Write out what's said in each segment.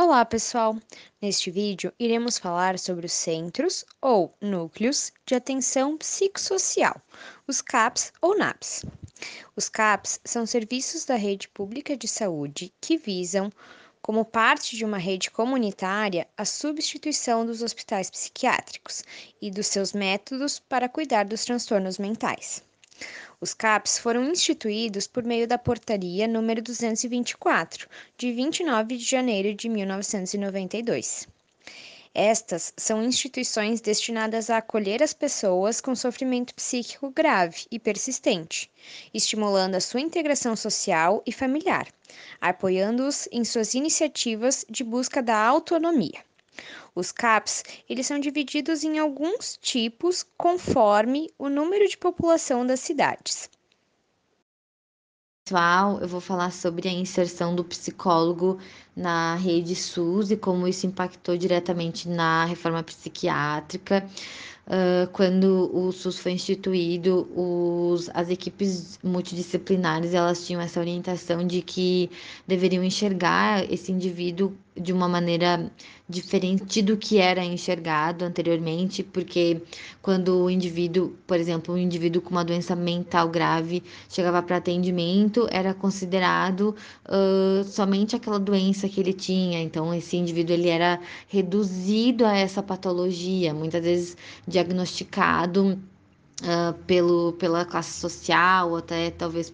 Olá, pessoal! Neste vídeo, iremos falar sobre os Centros ou Núcleos de Atenção Psicossocial, os CAPs ou NAPs. Os CAPs são serviços da rede pública de saúde que visam, como parte de uma rede comunitária, a substituição dos hospitais psiquiátricos e dos seus métodos para cuidar dos transtornos mentais. Os CAPs foram instituídos por meio da Portaria número 224, de 29 de janeiro de 1992. Estas são instituições destinadas a acolher as pessoas com sofrimento psíquico grave e persistente, estimulando a sua integração social e familiar, apoiando-os em suas iniciativas de busca da autonomia. Os CAPs, eles são divididos em alguns tipos conforme o número de população das cidades. Pessoal, eu vou falar sobre a inserção do psicólogo na rede SUS e como isso impactou diretamente na reforma psiquiátrica. Quando o SUS foi instituído, as equipes multidisciplinares elas tinham essa orientação de que deveriam enxergar esse indivíduo de uma maneira diferente do que era enxergado anteriormente, porque quando o indivíduo, por exemplo, um indivíduo com uma doença mental grave chegava para atendimento, era considerado somente aquela doença que ele tinha. Então, esse indivíduo ele era reduzido a essa patologia, muitas vezes diagnosticado pela classe social, até talvez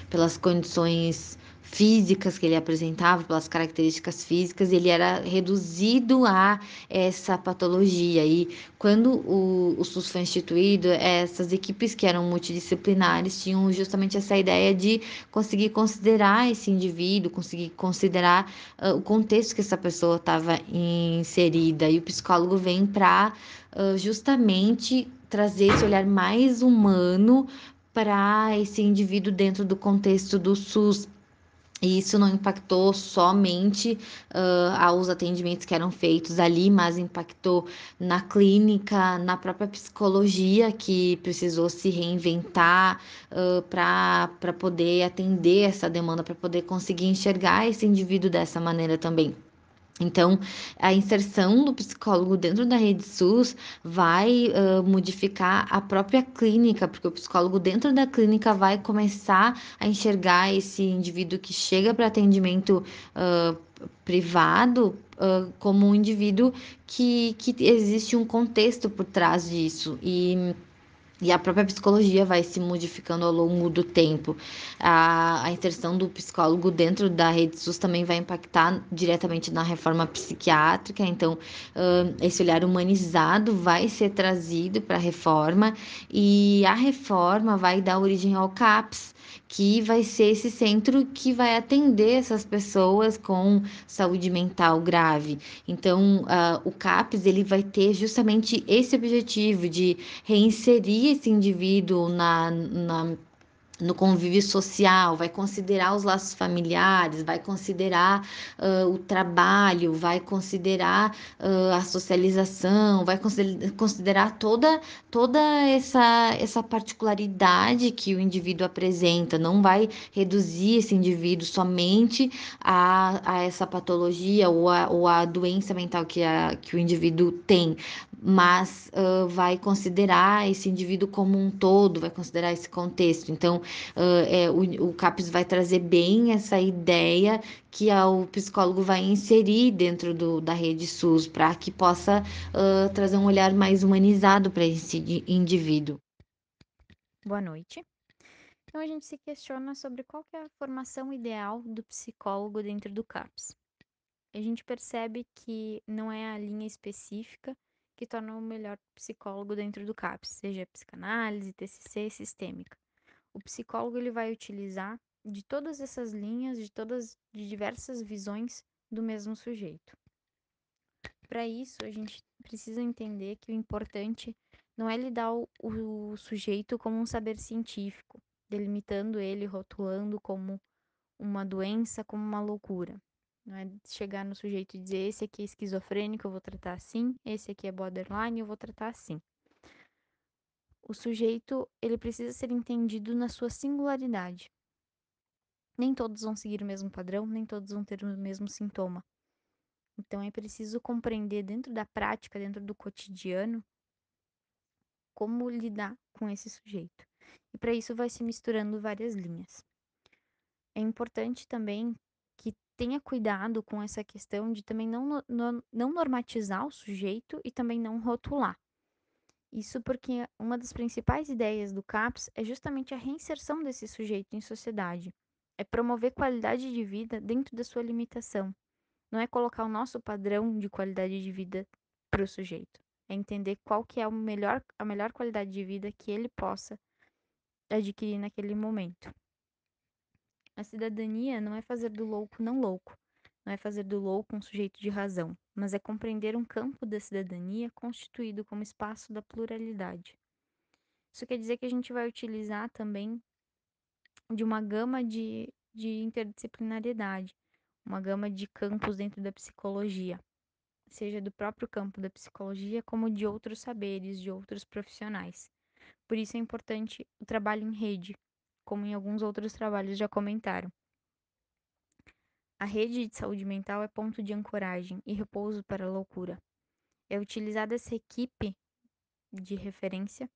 pelas condições físicas que ele apresentava, pelas características físicas, ele era reduzido a essa patologia. E quando o SUS foi instituído, essas equipes que eram multidisciplinares tinham justamente essa ideia de conseguir considerar esse indivíduo, conseguir considerar o contexto que essa pessoa estava inserida. E o psicólogo vem para justamente trazer esse olhar mais humano para esse indivíduo dentro do contexto do SUS. E isso não impactou somente aos atendimentos que eram feitos ali, mas impactou na clínica, na própria psicologia, que precisou se reinventar para poder atender essa demanda, para poder conseguir enxergar esse indivíduo dessa maneira também. Então, a inserção do psicólogo dentro da rede SUS vai modificar a própria clínica, porque o psicólogo dentro da clínica vai começar a enxergar esse indivíduo que chega para atendimento privado como um indivíduo que existe um contexto por trás disso. E a própria psicologia vai se modificando ao longo do tempo. A inserção do psicólogo dentro da rede SUS também vai impactar diretamente na reforma psiquiátrica. Então, esse olhar humanizado vai ser trazido para a reforma, e a reforma vai dar origem ao CAPS, que vai ser esse centro que vai atender essas pessoas com saúde mental grave. Então, o CAPS ele vai ter justamente esse objetivo de reinserir esse indivíduo no convívio social, vai considerar os laços familiares, vai considerar o trabalho, vai considerar a socialização, vai considerar toda essa particularidade que o indivíduo apresenta, não vai reduzir esse indivíduo somente a essa patologia ou a doença mental que o indivíduo tem, mas vai considerar esse indivíduo como um todo, vai considerar esse contexto. Então, o CAPS vai trazer bem essa ideia que o psicólogo vai inserir dentro da rede SUS para que possa trazer um olhar mais humanizado para esse indivíduo. Boa noite. Então, a gente se questiona sobre qual que é a formação ideal do psicólogo dentro do CAPS. A gente percebe que não é a linha específica que torna o melhor psicólogo dentro do CAPS, seja psicanálise, TCC, sistêmica. O psicólogo ele vai utilizar de todas essas linhas, de diversas visões do mesmo sujeito. Para isso, a gente precisa entender que o importante não é lidar o sujeito como um saber científico, delimitando ele, rotulando como uma doença, como uma loucura. Não é chegar no sujeito e dizer: esse aqui é esquizofrênico, eu vou tratar assim, esse aqui é borderline, eu vou tratar assim. O sujeito, ele precisa ser entendido na sua singularidade. Nem todos vão seguir o mesmo padrão, nem todos vão ter o mesmo sintoma. Então, é preciso compreender dentro da prática, dentro do cotidiano, como lidar com esse sujeito. E para isso vai se misturando várias linhas. É importante também que tenha cuidado com essa questão de também não normatizar o sujeito e também não rotular. Isso porque uma das principais ideias do CAPS é justamente a reinserção desse sujeito em sociedade. É promover qualidade de vida dentro da sua limitação. Não é colocar o nosso padrão de qualidade de vida para o sujeito. É entender qual que é a melhor qualidade de vida que ele possa adquirir naquele momento. A cidadania não é fazer do louco não louco, não é fazer do louco um sujeito de razão, mas é compreender um campo da cidadania constituído como espaço da pluralidade. Isso quer dizer que a gente vai utilizar também de uma gama de interdisciplinariedade, uma gama de campos dentro da psicologia, seja do próprio campo da psicologia, como de outros saberes, de outros profissionais. Por isso é importante o trabalho em rede, como em alguns outros trabalhos já comentaram. A rede de saúde mental é ponto de ancoragem e repouso para a loucura. É utilizada essa equipe de referência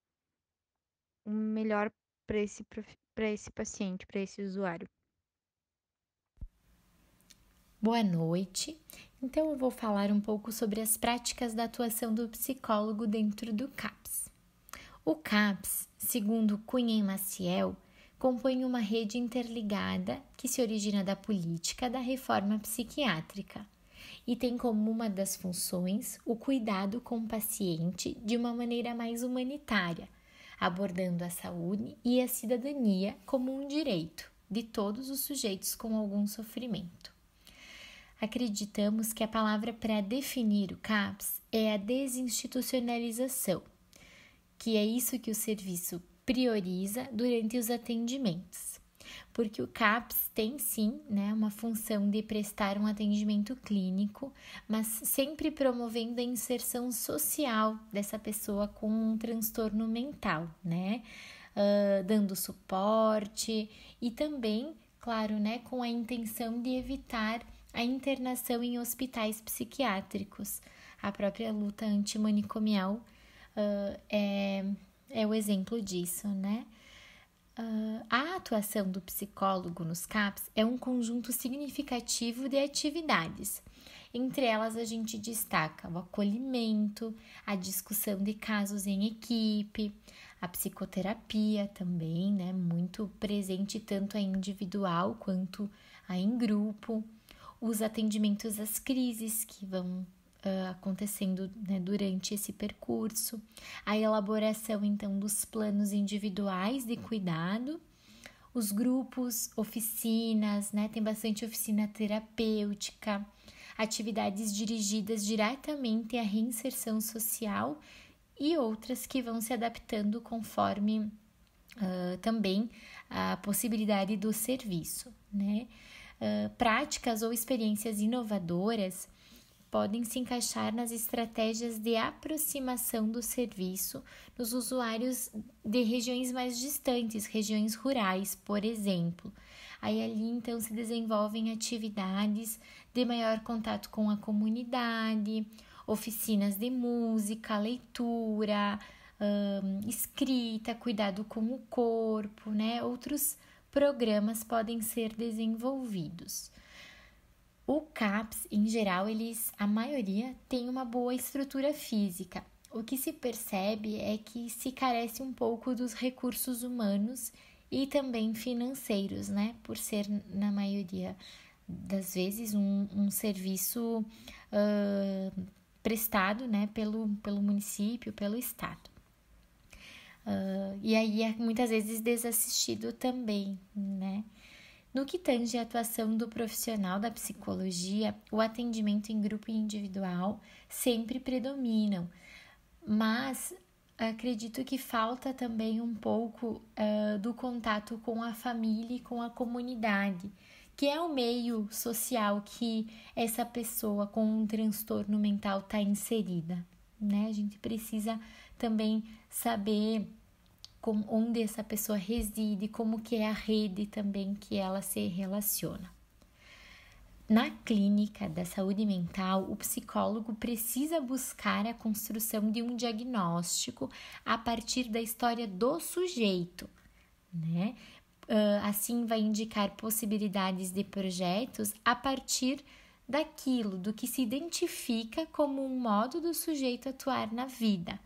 o melhor para esse paciente, para esse usuário. Boa noite. Então eu vou falar um pouco sobre as práticas da atuação do psicólogo dentro do CAPS. O CAPS, segundo Cunha e Maciel, compõe uma rede interligada que se origina da política da reforma psiquiátrica e tem como uma das funções o cuidado com o paciente de uma maneira mais humanitária, abordando a saúde e a cidadania como um direito de todos os sujeitos com algum sofrimento. Acreditamos que a palavra para definir o CAPS é a desinstitucionalização, que é isso que o serviço prioriza durante os atendimentos, porque o CAPS tem sim, uma função de prestar um atendimento clínico, mas sempre promovendo a inserção social dessa pessoa com um transtorno mental, dando suporte e também, claro, com a intenção de evitar a internação em hospitais psiquiátricos. A própria luta antimanicomial é o exemplo disso, A atuação do psicólogo nos CAPS é um conjunto significativo de atividades. Entre elas, a gente destaca o acolhimento, a discussão de casos em equipe, a psicoterapia também, muito presente tanto a individual quanto a em grupo, os atendimentos às crises que vão acontecendo durante esse percurso, a elaboração então dos planos individuais de cuidado, os grupos, oficinas, tem bastante oficina terapêutica, atividades dirigidas diretamente à reinserção social e outras que vão se adaptando conforme também a possibilidade do serviço, práticas ou experiências inovadoras podem se encaixar nas estratégias de aproximação do serviço nos usuários de regiões mais distantes, regiões rurais, por exemplo. Aí ali então se desenvolvem atividades de maior contato com a comunidade, oficinas de música, leitura, escrita, cuidado com o corpo, outros programas podem ser desenvolvidos. O CAPS, em geral, a maioria tem uma boa estrutura física. O que se percebe é que se carece um pouco dos recursos humanos e também financeiros, por ser, na maioria das vezes, um serviço prestado, pelo município, pelo estado. E aí é muitas vezes desassistido também, No que tange a atuação do profissional da psicologia, o atendimento em grupo e individual sempre predominam, mas acredito que falta também um pouco do contato com a família e com a comunidade, que é o meio social que essa pessoa com um transtorno mental está inserida, A gente precisa também saber onde essa pessoa reside, como que é a rede também que ela se relaciona. Na clínica da saúde mental, o psicólogo precisa buscar a construção de um diagnóstico a partir da história do sujeito, né? Assim, vai indicar possibilidades de projetos a partir daquilo, do que se identifica como um modo do sujeito atuar na vida,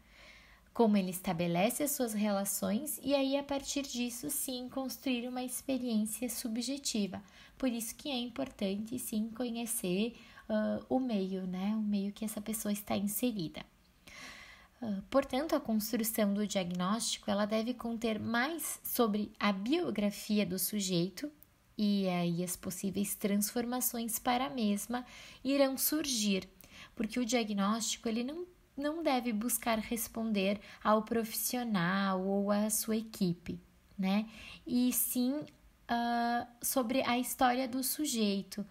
como ele estabelece as suas relações e aí, a partir disso, sim, construir uma experiência subjetiva. Por isso que é importante, sim, conhecer o meio, né? O meio que essa pessoa está inserida. Portanto, a construção do diagnóstico, ela deve conter mais sobre a biografia do sujeito e aí as possíveis transformações para a mesma irão surgir, porque o diagnóstico, ele não deve buscar responder ao profissional ou à sua equipe, né? E sim sobre a história do sujeito,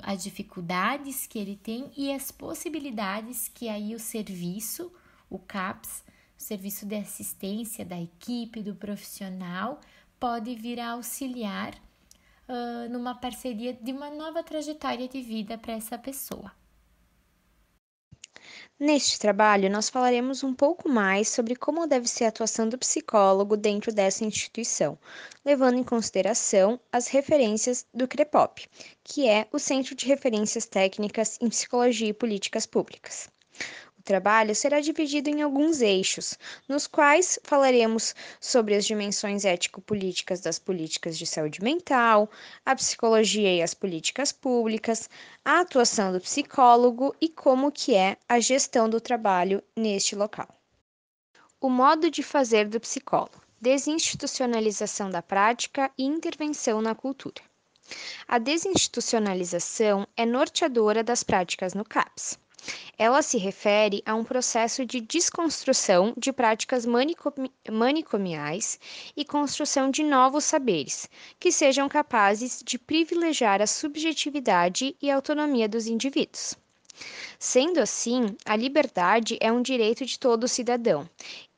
as dificuldades que ele tem e as possibilidades que aí o serviço, o CAPS, o serviço de assistência da equipe, do profissional, pode vir a auxiliar numa parceria de uma nova trajetória de vida para essa pessoa. Neste trabalho, nós falaremos um pouco mais sobre como deve ser a atuação do psicólogo dentro dessa instituição, levando em consideração as referências do CREPOP, que é o Centro de Referências Técnicas em Psicologia e Políticas Públicas. O trabalho será dividido em alguns eixos, nos quais falaremos sobre as dimensões ético-políticas das políticas de saúde mental, a psicologia e as políticas públicas, a atuação do psicólogo e como que é a gestão do trabalho neste local. O modo de fazer do psicólogo: desinstitucionalização da prática e intervenção na cultura. A desinstitucionalização é norteadora das práticas no CAPS. Ela se refere a um processo de desconstrução de práticas manicomiais e construção de novos saberes, que sejam capazes de privilegiar a subjetividade e a autonomia dos indivíduos. Sendo assim, a liberdade é um direito de todo cidadão,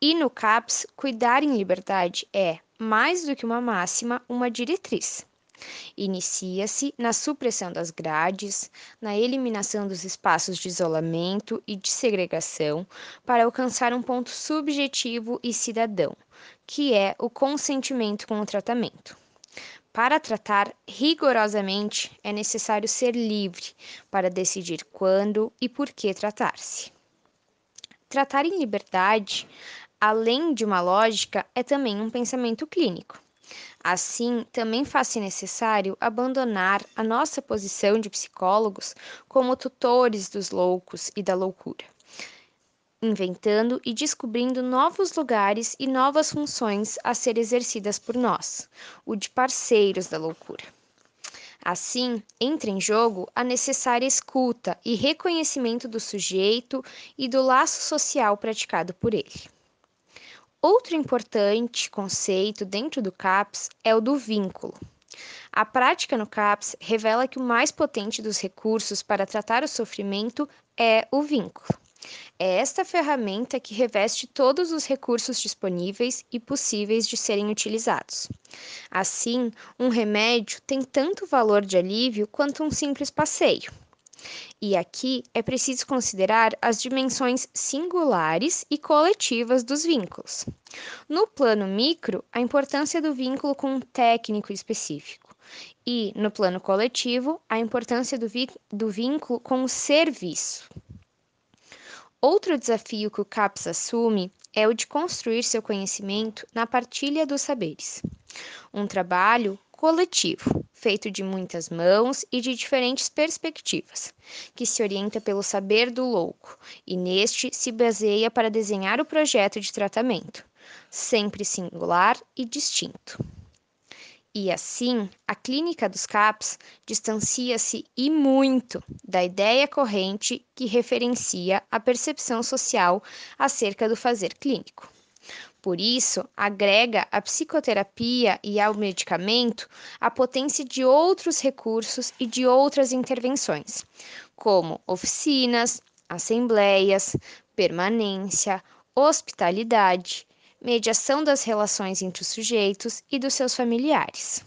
e no CAPS, cuidar em liberdade é, mais do que uma máxima, uma diretriz. Inicia-se na supressão das grades, na eliminação dos espaços de isolamento e de segregação para alcançar um ponto subjetivo e cidadão, que é o consentimento com o tratamento. Para tratar rigorosamente, é necessário ser livre para decidir quando e por que tratar-se. Tratar em liberdade, além de uma lógica, é também um pensamento clínico. Assim, também faz-se necessário abandonar a nossa posição de psicólogos como tutores dos loucos e da loucura, inventando e descobrindo novos lugares e novas funções a ser exercidas por nós, o de parceiros da loucura. Assim, entra em jogo a necessária escuta e reconhecimento do sujeito e do laço social praticado por ele. Outro importante conceito dentro do CAPS é o do vínculo. A prática no CAPS revela que o mais potente dos recursos para tratar o sofrimento é o vínculo. É esta ferramenta que reveste todos os recursos disponíveis e possíveis de serem utilizados. Assim, um remédio tem tanto valor de alívio quanto um simples passeio. E aqui é preciso considerar as dimensões singulares e coletivas dos vínculos. No plano micro, a importância do vínculo com um técnico específico. E, no plano coletivo, a importância do vínculo com o serviço. Outro desafio que o CAPS assume é o de construir seu conhecimento na partilha dos saberes. Um trabalho coletivo, feito de muitas mãos e de diferentes perspectivas, que se orienta pelo saber do louco e neste se baseia para desenhar o projeto de tratamento, sempre singular e distinto. E assim, a clínica dos CAPS distancia-se e muito da ideia corrente que referencia a percepção social acerca do fazer clínico. Por isso, agrega à psicoterapia e ao medicamento a potência de outros recursos e de outras intervenções, como oficinas, assembleias, permanência, hospitalidade, mediação das relações entre os sujeitos e dos seus familiares.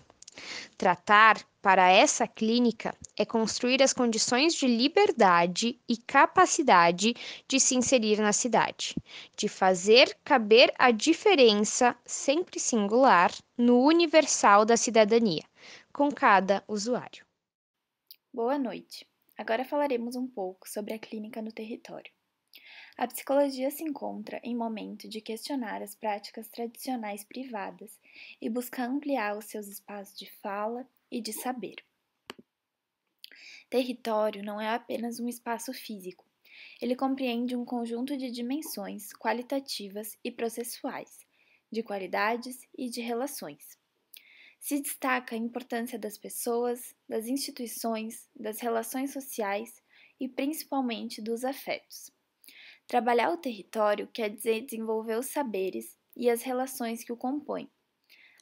Tratar para essa clínica é construir as condições de liberdade e capacidade de se inserir na cidade, de fazer caber a diferença, sempre singular, no universal da cidadania, com cada usuário. Boa noite. Agora falaremos um pouco sobre a clínica no território. A psicologia se encontra em momento de questionar as práticas tradicionais privadas e buscar ampliar os seus espaços de fala e de saber. Território não é apenas um espaço físico. Ele compreende um conjunto de dimensões qualitativas e processuais, de qualidades e de relações. Se destaca a importância das pessoas, das instituições, das relações sociais e principalmente dos afetos. Trabalhar o território quer dizer desenvolver os saberes e as relações que o compõem,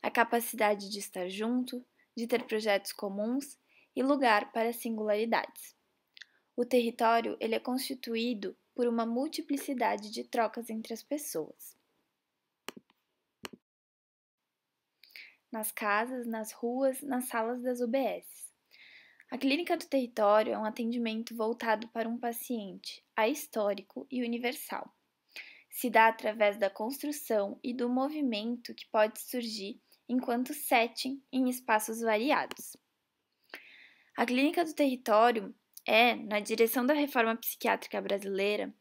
a capacidade de estar junto, de ter projetos comuns e lugar para singularidades. O território ele é constituído por uma multiplicidade de trocas entre as pessoas. Nas casas, nas ruas, nas salas das UBSs. A clínica do território é um atendimento voltado para um paciente ahistórico e universal. Se dá através da construção e do movimento que pode surgir enquanto setting em espaços variados. A clínica do território é, na direção da reforma psiquiátrica brasileira,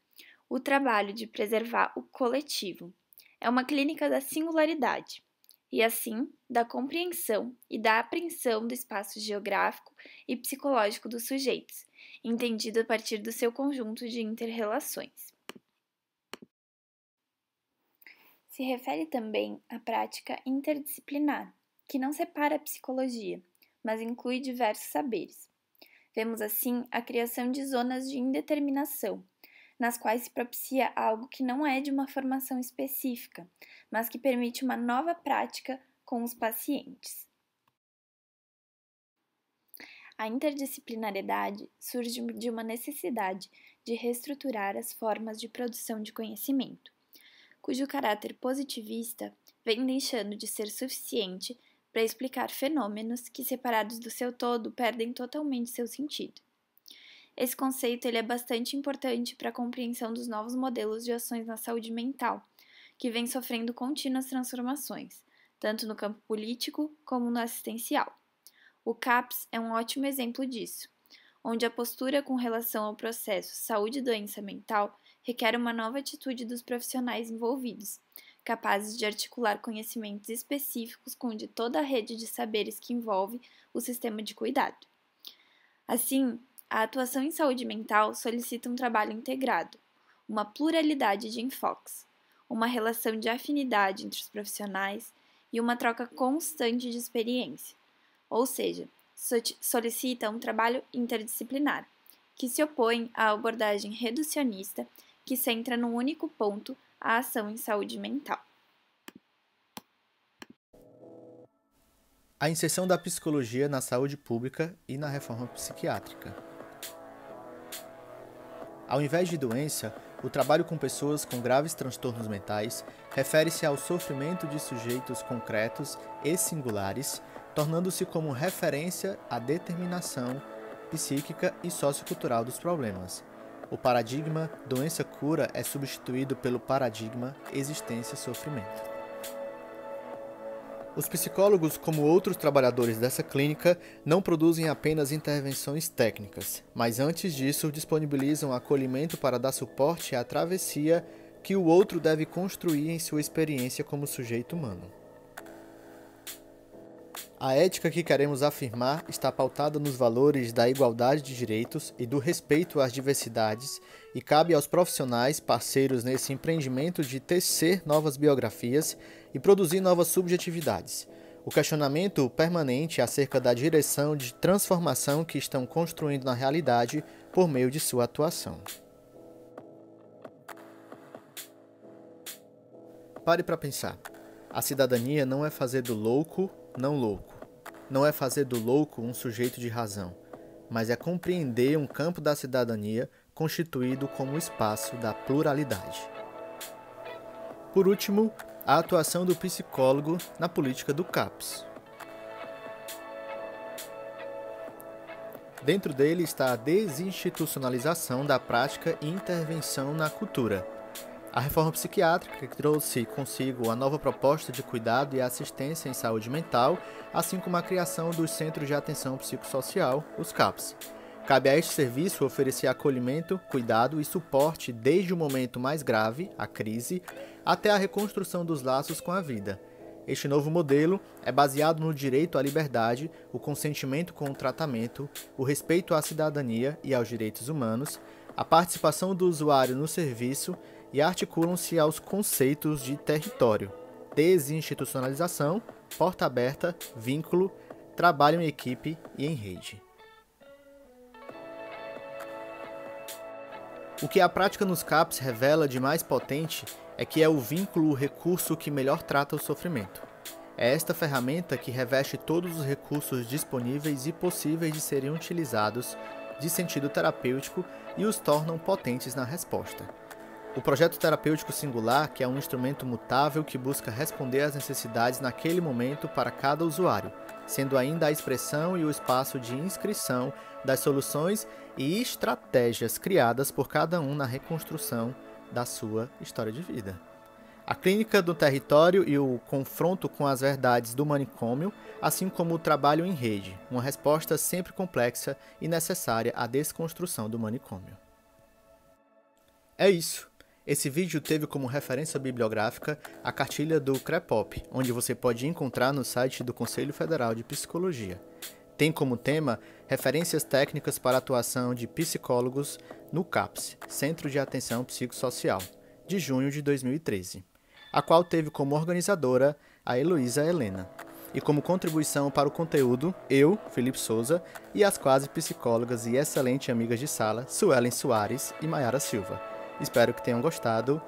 o trabalho de preservar o coletivo. É uma clínica da singularidade e, assim, da compreensão e da apreensão do espaço geográfico e psicológico dos sujeitos, entendido a partir do seu conjunto de inter-relações. Se refere também à prática interdisciplinar, que não separa a psicologia, mas inclui diversos saberes. Vemos, assim, a criação de zonas de indeterminação, nas quais se propicia algo que não é de uma formação específica, mas que permite uma nova prática com os pacientes. A interdisciplinariedade surge de uma necessidade de reestruturar as formas de produção de conhecimento, cujo caráter positivista vem deixando de ser suficiente para explicar fenômenos que, separados do seu todo, perdem totalmente seu sentido. Esse conceito ele é bastante importante para a compreensão dos novos modelos de ações na saúde mental, que vem sofrendo contínuas transformações, tanto no campo político como no assistencial. O CAPS é um ótimo exemplo disso, onde a postura com relação ao processo saúde e doença mental requer uma nova atitude dos profissionais envolvidos, capazes de articular conhecimentos específicos com o de toda a rede de saberes que envolve o sistema de cuidado. Assim, a atuação em saúde mental solicita um trabalho integrado, uma pluralidade de enfoques, uma relação de afinidade entre os profissionais e uma troca constante de experiência, ou seja, solicita um trabalho interdisciplinar, que se opõe à abordagem reducionista que centra num único ponto a ação em saúde mental. A inserção da psicologia na saúde pública e na reforma psiquiátrica. Ao invés de doença, o trabalho com pessoas com graves transtornos mentais refere-se ao sofrimento de sujeitos concretos e singulares, tornando-se como referência à determinação psíquica e sociocultural dos problemas. O paradigma doença-cura é substituído pelo paradigma existência-sofrimento. Os psicólogos, como outros trabalhadores dessa clínica, não produzem apenas intervenções técnicas, mas antes disso disponibilizam acolhimento para dar suporte à travessia que o outro deve construir em sua experiência como sujeito humano. A ética que queremos afirmar está pautada nos valores da igualdade de direitos e do respeito às diversidades e cabe aos profissionais parceiros nesse empreendimento de tecer novas biografias e produzir novas subjetividades. O questionamento permanente acerca da direção de transformação que estão construindo na realidade por meio de sua atuação. Pare para pensar. A cidadania não é fazer do louco não louco. Não é fazer do louco um sujeito de razão, mas é compreender um campo da cidadania constituído como espaço da pluralidade. Por último, a atuação do psicólogo na política do CAPS. Dentro dele está a desinstitucionalização da prática e intervenção na cultura. A reforma psiquiátrica, que trouxe consigo a nova proposta de cuidado e assistência em saúde mental, assim como a criação dos Centros de Atenção Psicossocial, os CAPs. Cabe a este serviço oferecer acolhimento, cuidado e suporte desde o momento mais grave, a crise, até a reconstrução dos laços com a vida. Este novo modelo é baseado no direito à liberdade, o consentimento com o tratamento, o respeito à cidadania e aos direitos humanos, a participação do usuário no serviço e articulam-se aos conceitos de território, desinstitucionalização, porta aberta, vínculo, trabalho em equipe e em rede. O que a prática nos CAPs revela de mais potente é que é o vínculo o recurso que melhor trata o sofrimento. É esta ferramenta que reveste todos os recursos disponíveis e possíveis de serem utilizados de sentido terapêutico e os tornam potentes na resposta. O projeto terapêutico singular, que é um instrumento mutável que busca responder às necessidades naquele momento para cada usuário, sendo ainda a expressão e o espaço de inscrição das soluções e estratégias criadas por cada um na reconstrução da sua história de vida. A clínica do território e o confronto com as verdades do manicômio, assim como o trabalho em rede, uma resposta sempre complexa e necessária à desconstrução do manicômio. É isso. Esse vídeo teve como referência bibliográfica a cartilha do CREPOP, onde você pode encontrar no site do Conselho Federal de Psicologia. Tem como tema referências técnicas para a atuação de psicólogos no CAPS, Centro de Atenção Psicossocial, de junho de 2013, a qual teve como organizadora a Heloísa Helena. E como contribuição para o conteúdo, eu, Felipe Souza, e as quase psicólogas e excelentes amigas de sala, Suelen Soares e Mayara Silva. Espero que tenham gostado